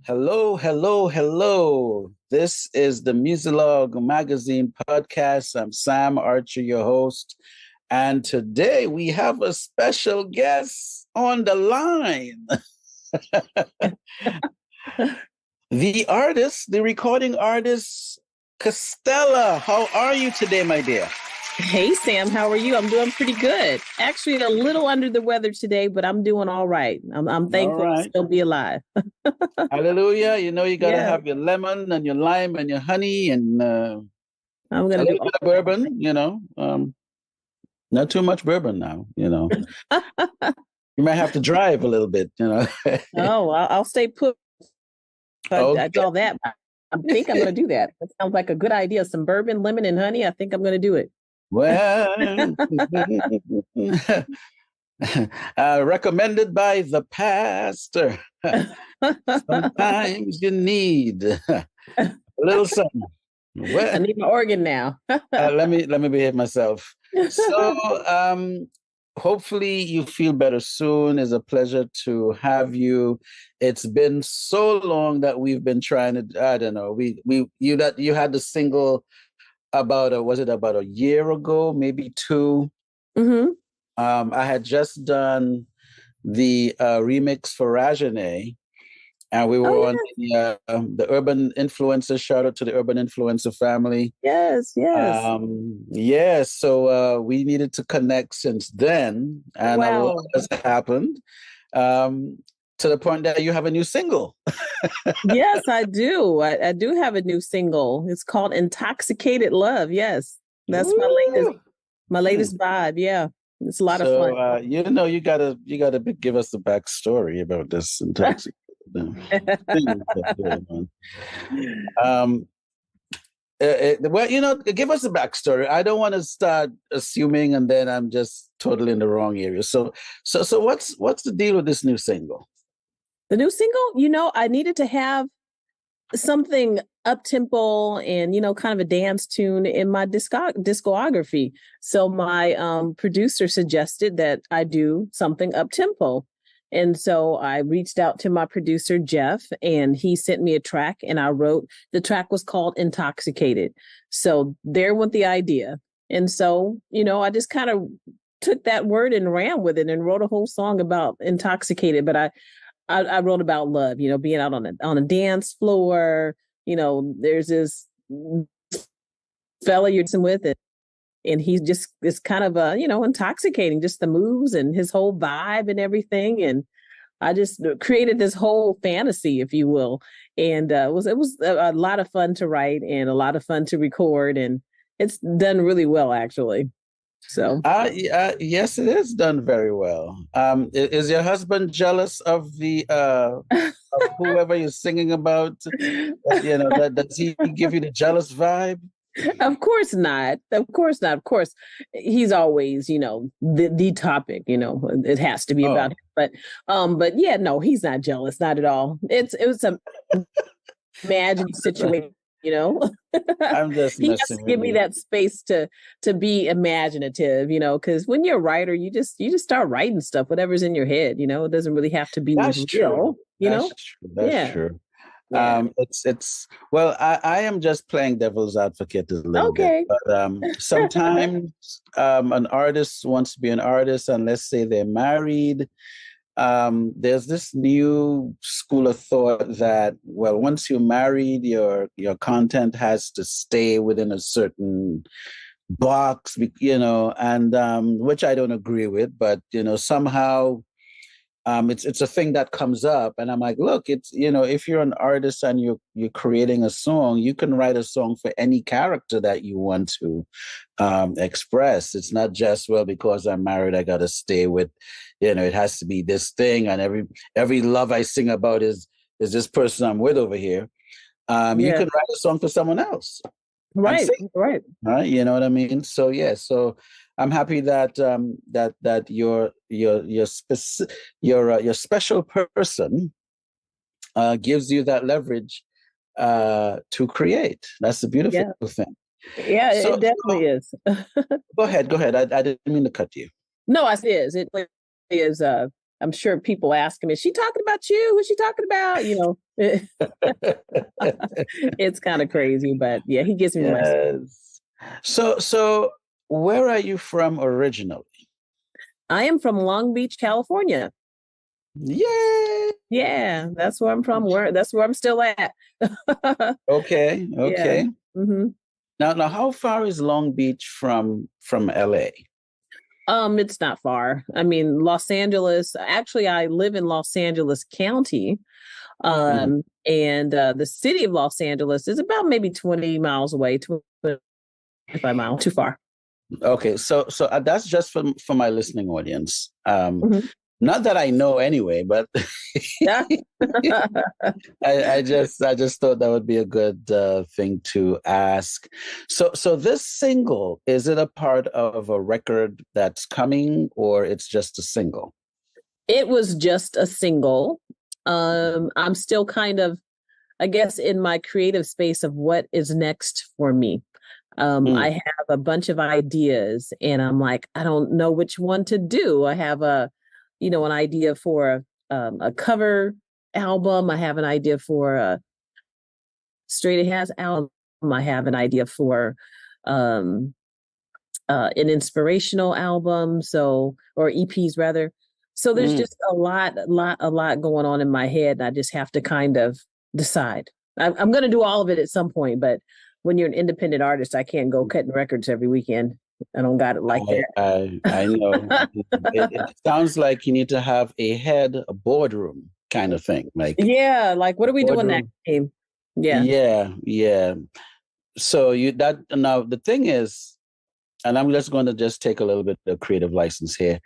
Hello, hello, hello. This is the Musilog Magazine podcast. I'm Sam Archer, your host. And today we have a special guest on the line. The recording artist, Castella. How are you today, my dear? Hey, Sam, how are you? I'm doing pretty good. Actually, a little under the weather today, but I'm doing all right. I'm All thankful to right. still be alive. Hallelujah. You know, you got to Yeah, have your lemon and your lime and your honey and I'm a going to do little bit of bourbon, not too much bourbon now. all. You might have to drive a little bit. Oh, I'll stay put. I do Okay. all that. I think I'm going to do that. That sounds like a good idea. Some bourbon, lemon, and honey. I think I'm going to do it. Well, recommended by the pastor. Sometimes you need a little something. I Well, need my organ now. let me behave myself. So, hopefully you feel better soon. It's a pleasure to have you. It's been so long that we've been trying to. I don't know. You had the single was it about a year ago, maybe two? hmm I had just done the remix for Rajane, and we Oh, were on yes, the Urban Influencer. Shout out to the Urban Influencer family. yes, yes. Yeah, so we needed to connect since then, and a lot Wow. has happened um, to the point that you have a new single. Yes, I do. I do have a new single. It's called Intoxicated Love. Yes, that's my latest. Woo! My latest vibe. Yeah. It's a lot of fun. So you gotta give us the backstory about this intoxicated thing that's going on. Um, well, give us a backstory. I don't want to start assuming, and then I'm just totally in the wrong area. So what's the deal with this new single? The new single, I needed to have something up tempo and, kind of a dance tune in my discography. So my producer suggested that I do something up tempo. And so I reached out to my producer, Jeff, and he sent me a track and I wrote, the track was called Intoxicated. So there went the idea. And so, I just kind of took that word and ran with it and wrote a whole song about intoxicated. But I wrote about love, being out on a dance floor. There's this fella you're dancing with, and he's just it's kind of intoxicating, just the moves and his whole vibe and everything. And I just created this whole fantasy, if you will, and it was a lot of fun to write and a lot of fun to record, and it's done really well actually. So Yes, it is done very well. Is your husband jealous of the of whoever you're singing about? Does he give you the jealous vibe? Of course not. Of course not. Of course, he's always, the topic. It has to be about Oh, him. But yeah, no, he's not jealous, not at all. It was a imagined situation. You know, I'm just he has to messing with give me you. that space to be imaginative. Because when you're a writer, you just start writing stuff, whatever's in your head. It doesn't really have to be That's true. real. That's true. That's Yeah, true. yeah. It's well, I am just playing devil's advocate a little bit, Okay. but sometimes an artist wants to be an artist, and let's say they're married. There's this new school of thought that, well, once you're married, your content has to stay within a certain box, and which I don't agree with, but somehow it's a thing that comes up, and I'm like, look, it's if you're an artist and you're creating a song, you can write a song for any character that you want to express. It's not just, well, because I'm married, I got to stay with, it has to be this thing, and every love I sing about is this person I'm with over here. You Yeah. can write a song for someone else and Right. sing, Right. right? You know what I mean? So yeah, so I'm happy that that your special person gives you that leverage to create. That's a beautiful Yeah. thing. Yeah. So, It definitely is. go ahead, go ahead. I didn't mean to cut you. No, it is. It is. I'm sure people ask me, is she talking about you? Who's she talking about? It's kind of crazy, but yeah, he gives me my. Yes. So where are you from originally? I am from Long Beach, California. Yay! Yeah, that's where I'm from. That's where I'm still at. Okay, Yeah. okay. hmm Now, how far is Long Beach from LA? It's not far. I mean, Los Angeles. Actually, I live in Los Angeles County, Mhm. and the city of Los Angeles is about maybe 20 miles away, 25 miles, too far. Okay, so that's just for my listening audience. Mhm. Not that I know anyway, but Yeah. I just thought that would be a good thing to ask. So this single, is it a part of a record that's coming, or it's just a single? It was just a single. I'm still kind of, I guess, in my creative space of what is next for me. Mm, I have a bunch of ideas and I'm like, I don't know which one to do. I have an idea for a cover album. I have an idea for a straight ahead album. I have an idea for um, an inspirational album. Or EPs rather. So there's mm. just a lot going on in my head. And I just have to kind of decide. I'm going to do all of it at some point, but when you're an independent artist, I can't go cutting records every weekend. I don't got it like I know. that. It sounds like you need to have a boardroom kind of thing, like Yeah, like what are we doing next, boardroom. team? Yeah. Yeah, yeah. So you that now the thing is, and I'm just going to just take a little bit of creative license here.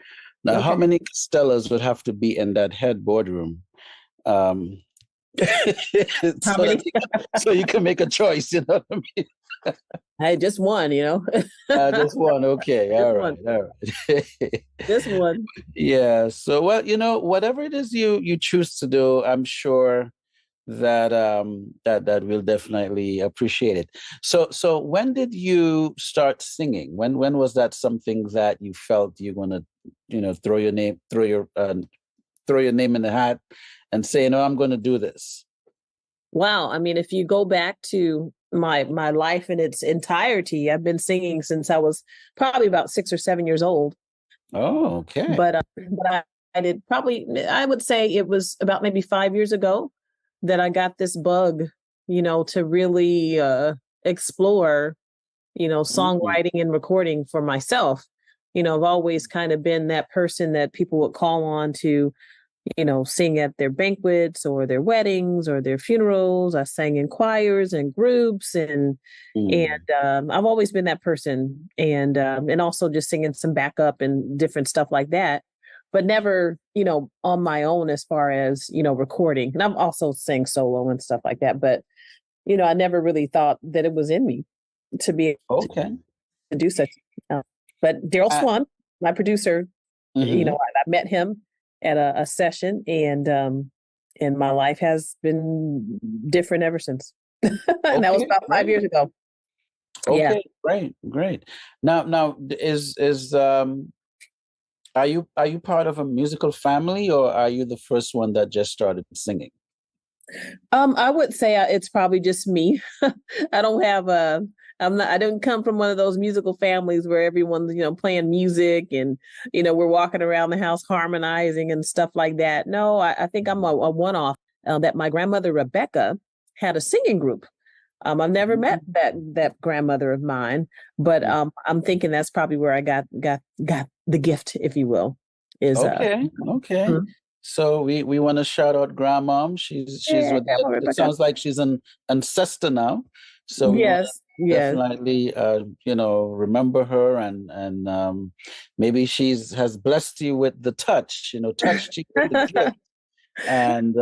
Now, how Okay. many Castellas would have to be in that head boardroom? Um, How so many? that so you can make a choice, you know what I mean? Hey, just one. Just one. Okay. Just All one. right. All right. Just one. Yeah. So, well, whatever it is you choose to do, I'm sure that we'll definitely appreciate it. So when did you start singing? When was that something that you felt you're gonna, throw your name in the hat and say, no, I'm gonna do this? Wow. I mean, if you go back to my life in its entirety, I've been singing since I was probably about 6 or 7 years old. Oh, okay. But I did probably, I would say it was about maybe 5 years ago that I got this bug, to really explore, Mm, songwriting and recording for myself. I've always kind of been that person that people would call on to, sing at their banquets or their weddings or their funerals. I sang in choirs and groups, and mm, I've always been that person, and also just singing some backup and different stuff like that, but never, on my own as far as recording. And I've also sang solo and stuff like that, but I never really thought that it was in me to be able okay. to do such. Uh, but Daryl Uh, Swan, my producer, mhm. I met him at a session, and my life has been different ever since. And that was Okay, about 5 years great. ago. Yeah. Okay, great, great. Now, is are you part of a musical family, or are you the first one that just started singing? I would say it's probably just me. I don't have a. I'm not. I didn't come from one of those musical families where everyone's playing music and we're walking around the house harmonizing and stuff like that. No, I think I'm a one-off. That my grandmother Rebecca had a singing group. I've never met Mhm. that grandmother of mine, but I'm thinking that's probably where I got the gift, if you will. Is Okay, okay. Mhm. So we want to shout out Grandmom. She's Yeah, with Grandma it Rebecca. sounds like she's an ancestor now. So we want Yes, to yes. definitely remember her, and maybe she's has blessed you with the touch, touched you with the gift. And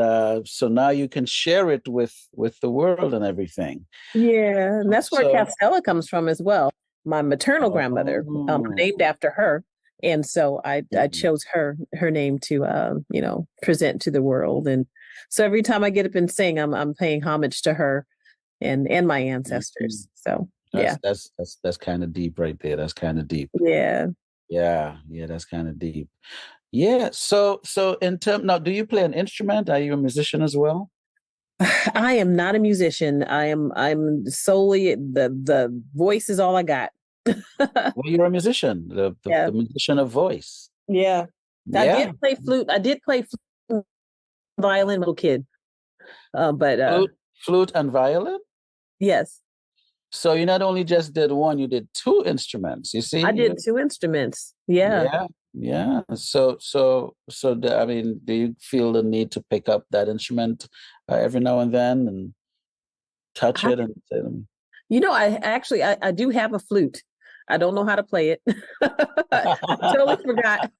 so now you can share it with the world and everything. Yeah, and that's where So, Castella comes from as well. My maternal grandmother, oh, named after her, and so I chose her name to present to the world. And so every time I get up and sing, I'm paying homage to her and my mhm. ancestors. So that's yeah, that's that's that's kind of deep right there. That's kind of deep. yeah. Yeah, yeah, that's kind of deep. Yeah. So in term now, do you play an instrument? Are you a musician as well? I am not a musician. I'm solely the voice is all I got. Well, you're a musician, Yeah. the musician of voice. Yeah. I Yeah. did play flute. I did play flute, violin, little kid. But Flute and violin. yes, So you not only just did one, you did two instruments. You see? I did two instruments. Yeah. Yeah, yeah. I mean, do you feel the need to pick up that instrument every now and then and touch I, it and say, I do have a flute. I don't know how to play it. I totally forgot.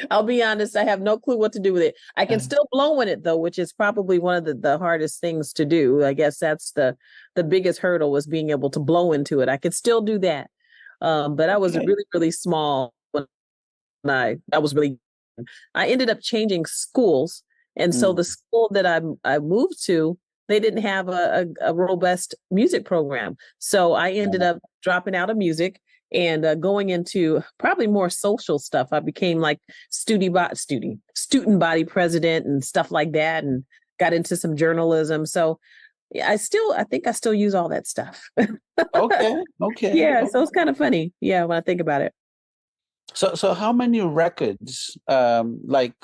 I'll be honest, I have no clue what to do with it. I can still blow in it though, which is probably one of the hardest things to do. I guess that's the biggest hurdle was being able to blow into it. I could still do that. But I was okay. really, really small when I was really I ended up changing schools. And so Mm. the school that I moved to, they didn't have a robust music program. So I ended up dropping out of music and going into probably more social stuff. I became like student body president and stuff like that, and got into some journalism. So yeah, I think I still use all that stuff. Okay, okay. Yeah, so it's kind of funny. Yeah, when I think about it. So how many records, like,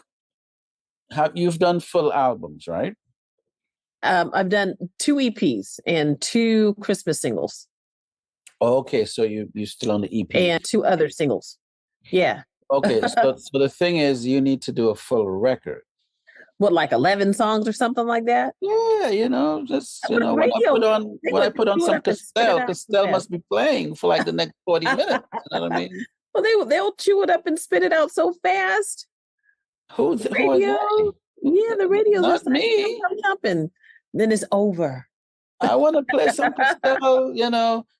have you've done full albums, right? I've done two EPs and two Christmas singles Okay, so you still on the EP. and two other singles. Yeah. Okay, so the thing is, you need to do a full record. What, like 11 songs or something like that? Yeah, just But when I radio, they when I would put on chew it some up and spit it Castell, out so Castell fast. must be playing for like the next 40 minutes. You know what I mean? Well, they'll chew it up and spit it out so fast. Who are Radio, they? yeah, the radio's Not just like me. jumping. Then it's over. I want to play some Castell,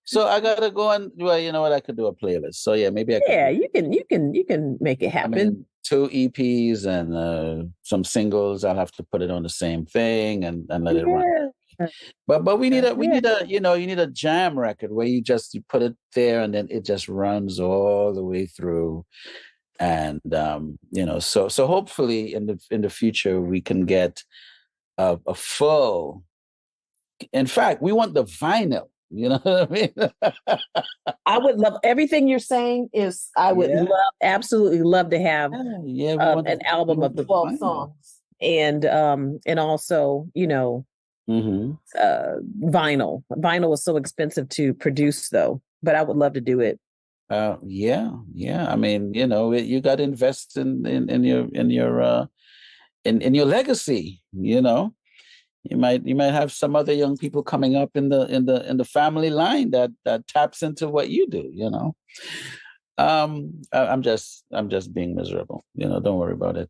So I gotta go and well, you know what? I could do a playlist. So yeah, maybe I could Yeah, do. you can make it I happen. mean, two EPs and some singles. I'll have to put it on the same thing and let it run. Yeah. But we Yeah. need you need a jam record where you put it there and then it just runs all the way through. And so hopefully in the future we can get a full. In fact, we want the vinyl. You know what I mean? I would love everything you're saying is I would Yeah, absolutely love to have yeah. an We album want of the 12 vinyl. songs and also, Hmm. vinyl. Vinyl is so expensive to produce though, but I would love to do it. Yeah, yeah. I mean, you got to invest in your legacy. You might have some other young people coming up in the family line that taps into what you do. I'm just being miserable. Don't worry about it.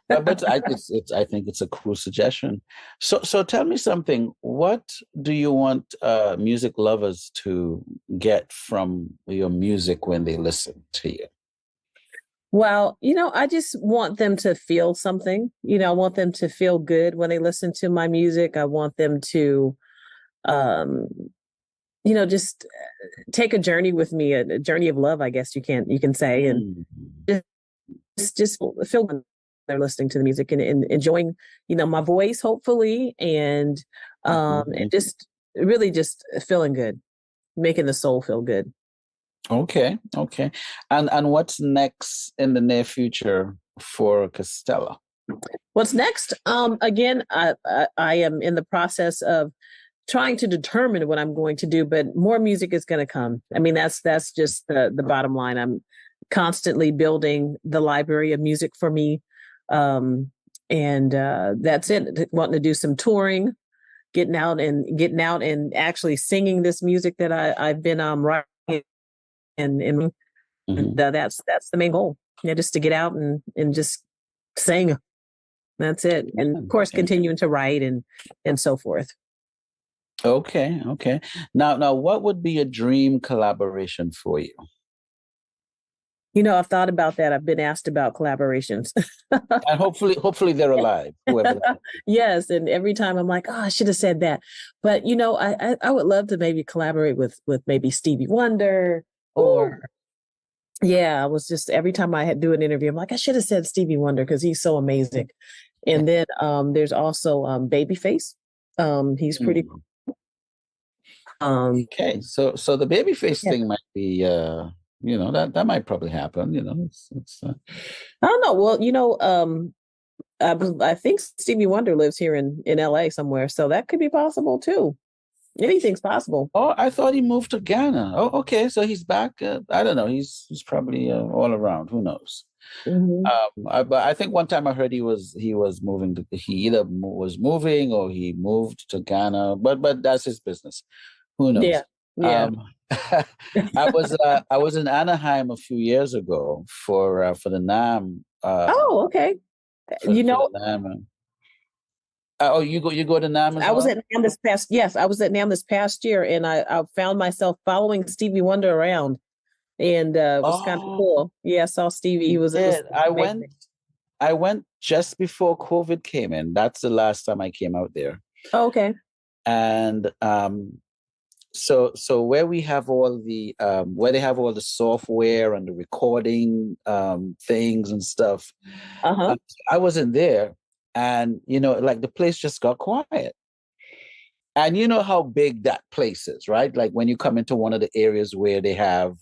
But I think it's a cool suggestion. So tell me something. What do you want music lovers to get from your music when they listen to you? Well, I just want them to feel something. I want them to feel good when they listen to my music. I want them to um just take a journey with me, a journey of love, I guess you can say, and Mm. just feel good when they're listening to the music and enjoying, my voice, hopefully, and Mhm. just really just feeling good, making the soul feel good. Okay, okay. And what's next in the near future for Castella? What's next? Again, I am in the process of trying to determine what I'm going to do, but more music is going to come. I mean, that's just the bottom line. I'm constantly building the library of music for me. And that's it. Wanting to do some touring, getting out and actually singing this music that I've been writing, and Mhm. that's the main goal. Yeah, just to get out and just sing. That's it. And of course, Okay. continuing to write and so forth. Okay, okay. Now, what would be a dream collaboration for you? I've thought about that. I've been asked about collaborations. And hopefully they're alive, whoever. Yes, and every time I'm like, oh, I should have said that. But I would love to maybe collaborate with maybe Stevie Wonder Ooh, or Yeah, I was just every time I had do an interview, I'm like, I should have said Stevie Wonder because he's so amazing. And then there's also Babyface. He's pretty Mm. um Okay, so the baby face yeah. thing might be that might probably happen. It's I don't know. Well, I think Stevie Wonder lives here in LA somewhere, so that could be possible too. Anything's possible. Oh, I thought he moved to Ghana. Oh, okay, so he's back. I don't know. He's probably all around. Who knows? Hmm. But I think one time I heard he was moving to, he either was moving or he moved to Ghana. But that's his business. Who Yeah, knows? yeah. Um, I was in Anaheim a few years ago for the NAM Oh, okay. for You for the know, NAM. Oh, you go to NAM as I was well? at NAM this past yes, I was at NAM this past year, and I found myself following Stevie Wonder around, and it was kind of Oh, cool. Yeah, I saw Stevie. He was it was did I went amazing. I went just before COVID came in. That's the last time I came out there. Oh, okay. And so where they have all the software and the recording things and stuff, Uh-huh. uh, I wasn't there, and like the place just got quiet. And you know how big that place is, right? Like when you come into one of the areas where they have,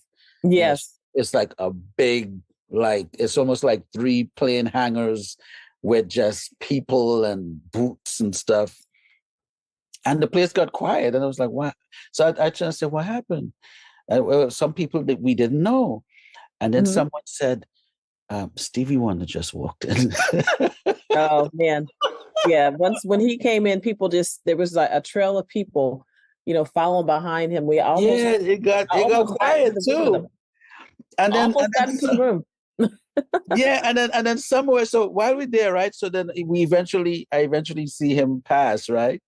Yes. it's like a big, like it's almost like three plane hangars with just people and boots and stuff. And the place got quiet, and I was like, "What?" So I tried to say, "What happened?" Well, some people that we didn't know, and then Hmm. someone said, "Stevie Wonder just walked in." Oh man. Yeah. Once when he came in, people just there was like a trail of people, following behind him. Yeah, it got Almost got into quiet the room with him. too, and then Almost got into the room. yeah, and then somewhere. So while we're there, right? So then I eventually see him pass, right?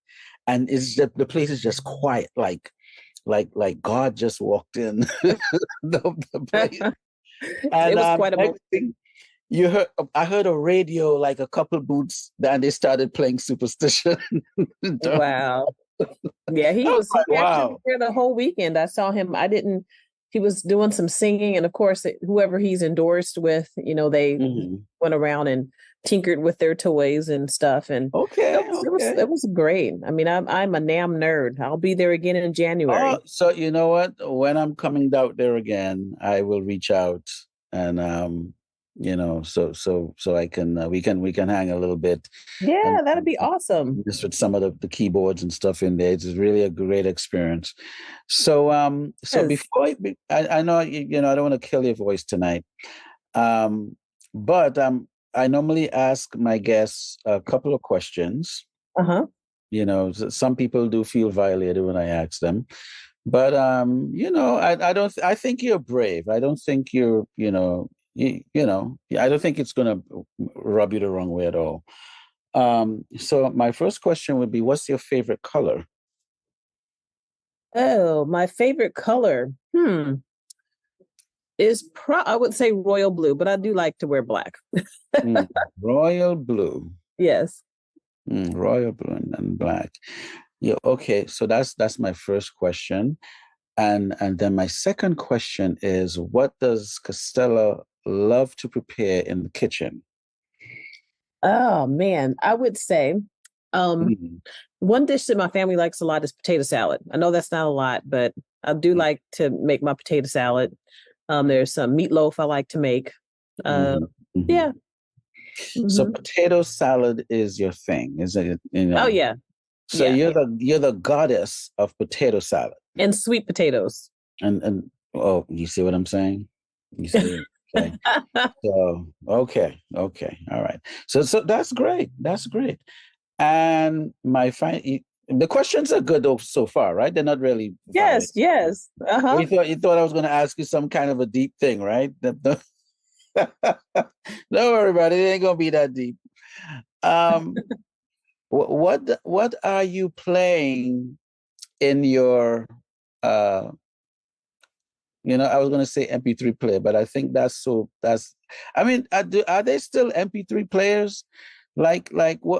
And it's the place is just quiet, like God just walked in the place. It And was quite a next moment. thing I heard a radio, like a couple booths, and they started playing Superstition. I Wow. Yeah, was he like, actually was wow. there the whole weekend. I saw him. I didn't he was doing some singing, and of course whoever he's endorsed with, they Mhm. went around and tinkered with their toys and stuff, and Okay, okay. it was great. I mean, I'm a NAM nerd. I'll be there again in Oh, January. so you know what? When I'm coming out there again, I will reach out and so I can we can hang a little bit and Yeah, that'd be awesome. just with some of the keyboards and stuff in there. It's really a great experience. So Yes. before I know I don't want to kill your voice tonight. But I normally ask my guests a couple of questions. Uh-huh. Some people do feel violated when I ask them, but I don't. I think you're brave. I don't think I don't think it's gonna rub you the wrong way at all. So my first question would be, what's your favorite color? Oh, my favorite color. I would say royal blue, but I do like to wear black. Mm, royal blue. Yes. Royal blue and black. Yeah, okay. So that's my first question. And then my second question is, what does Castella love to prepare in the kitchen? Oh man, I would say um Mm, one dish that my family likes a lot is potato salad. I know that's not a lot, but I do like to make my potato salad. There's some meatloaf I like to make. Uh mhm, mhm. yeah. So Hmm. potato salad is your thing, is it? Oh yeah. So Yeah. you're the goddess of potato salad. And sweet potatoes. And oh, you see what I'm saying? You see? Okay. So okay, all right. So that's great. That's great. And the questions are good so far, right? They're not really violent. Yes, yes. Uh-huh. You thought I was going to ask you some kind of a deep thing, right? Don't worry about it. It ain't going to be that deep. Um, what are you playing in your uh I was going to say MP3 player, but I think I mean, are they still MP3 players? Like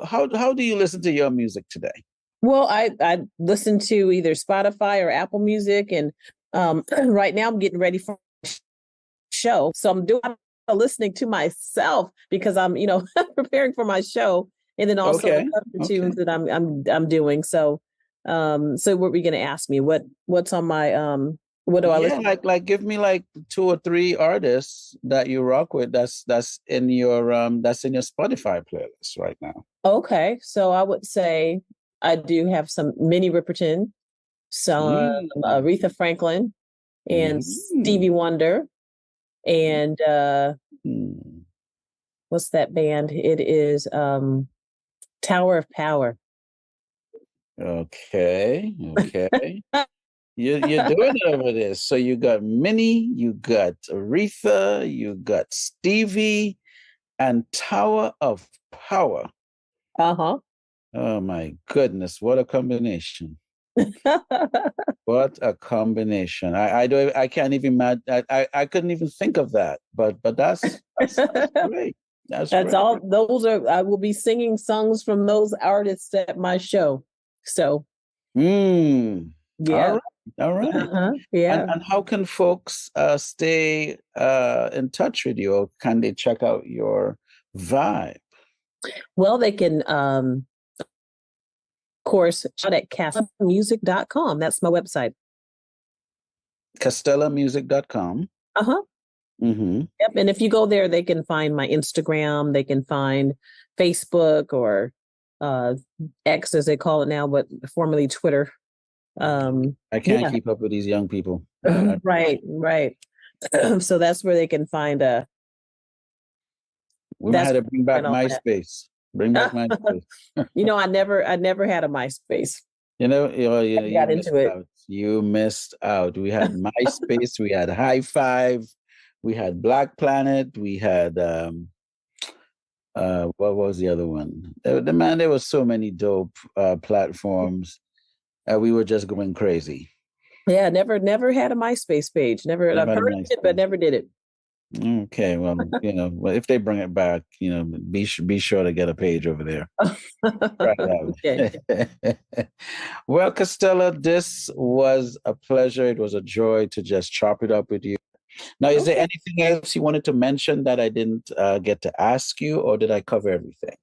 how do you listen to your music today? Well, I listen to either Spotify or Apple Music, and right now I'm getting ready for show. So I'm listening to myself because I'm, preparing for my show, and then also Okay. the tunes that I'm doing. So, so what were you going to ask me? What's on my what do I listen? Like give me like 2 or 3 artists that you rock with. That's in your Spotify playlist right now. Okay, so I would say I do have some Minnie Riperton, some Mm. Aretha Franklin, and Stevie Mm. Wonder, and Mm. what's that band? It is Tower of Power. Okay. You're doing it over there. So you got Minnie, you got Aretha, you got Stevie, and Tower of Power. Uh-huh. Oh my goodness, what a combination. What a combination. I can't even imagine. I couldn't even think of that. But that's great. That's That's great. all. Those are. I will be singing songs from those artists at my show. So All yeah. right. All right. Yeah. And how can folks stay in touch with you, or can they check out your vibe? Well, they can of course shout at castellamusic.com. That's my website. CastellaMusic.com. Uh-huh. Mm-hmm. Yep. And if you go there, they can find my Instagram, they can find Facebook, or X as they call it now, but formerly Twitter. I can't keep up with these young people. Right. So that's where they can find We might that's have to bring back all that. MySpace. Bring back MySpace. I never had a MySpace. You Got missed into it. out. You missed out. We had MySpace, we had High Five, we had Black Planet, we had what was the other one? There was so many dope platforms. We were just going crazy. Yeah, never had a MySpace page. Never. I've heard of it, but never did it. Okay, well, well, if they bring it back, be sure to get a page over there. Try it out. Well, Castella, this was a pleasure. It was a joy to just chop it up with you. Now, is there anything else you wanted to mention that I didn't get to ask you, or did I cover everything?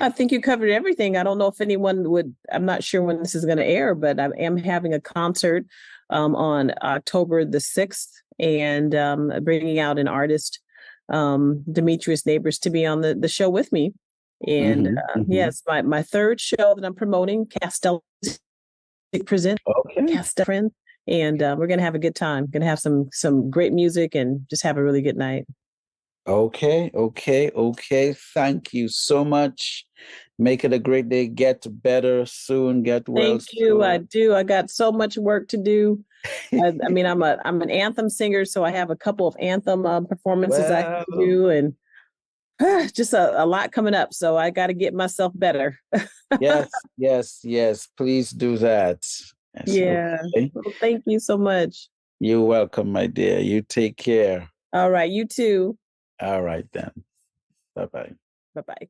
I think you covered everything. I don't know if anyone would, I'm not sure when this is going to air, but I am having a concert on October the 6th, and bringing out an artist, Demetrius Neighbors, to be on the show with me. And yes, my third show that I'm promoting, Castella present Castella, and we're going to have a good time. Going to have some great music and just have a really good night. Okay. Thank you so much. Make it a great day. Get better soon. Get well. Thank you. I do. I got so much work to do. I mean, I'm an anthem singer, so I have a couple of anthem performances I have to do, and just a lot coming up. So I got to get myself better. Yes. Please do that. Yeah. Okay. Well, thank you so much. You're welcome, my dear. You take care. All right. You too. All right, then. Bye-bye. Bye-bye.